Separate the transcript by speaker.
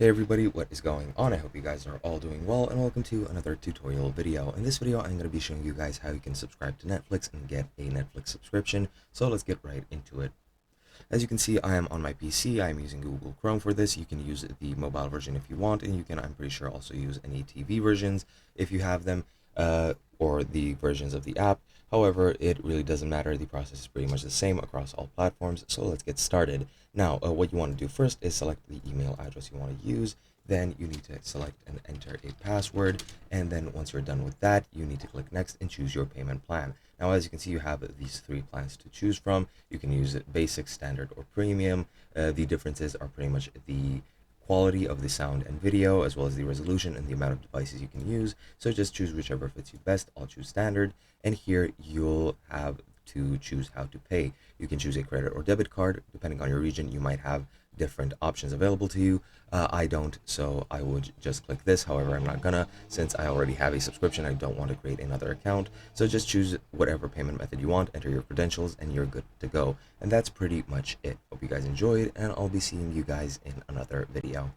Speaker 1: Hey everybody, what is going on? I hope you guys are all doing well, and welcome to another tutorial video. In this video, I'm going to be showing you guys how you can subscribe to Netflix and get a Netflix subscription. So let's get right into it. As you can see, I am on my PC. I'm using Google Chrome for this. You can use the mobile version if you want, and you can, I'm pretty sure, also use any TV versions if you have them, or the versions of the app. However, it really doesn't matter. The process is pretty much the same across all platforms. So let's get started. Now, what you want to do first is select the email address you want to use. Then you need to select and enter a password. And then once you're done with that, you need to click next and choose your payment plan. Now, as you can see, you have these three plans to choose from. You can use it basic, standard, or premium. The differences are pretty much the quality of the sound and video, as well as the resolution and the amount of devices you can use. So just choose whichever fits you best. I'll choose standard, and here you'll have to choose how to pay. You can choose a credit or debit card. Depending on your region, you might have different options available to you. I don't, so I would just click this. However, I'm not gonna, since I already have a subscription. I don't want to create another account. So just choose whatever payment method you want, enter your credentials, and you're good to go. And that's pretty much it. Hope you guys enjoyed, and I'll be seeing you guys in another video.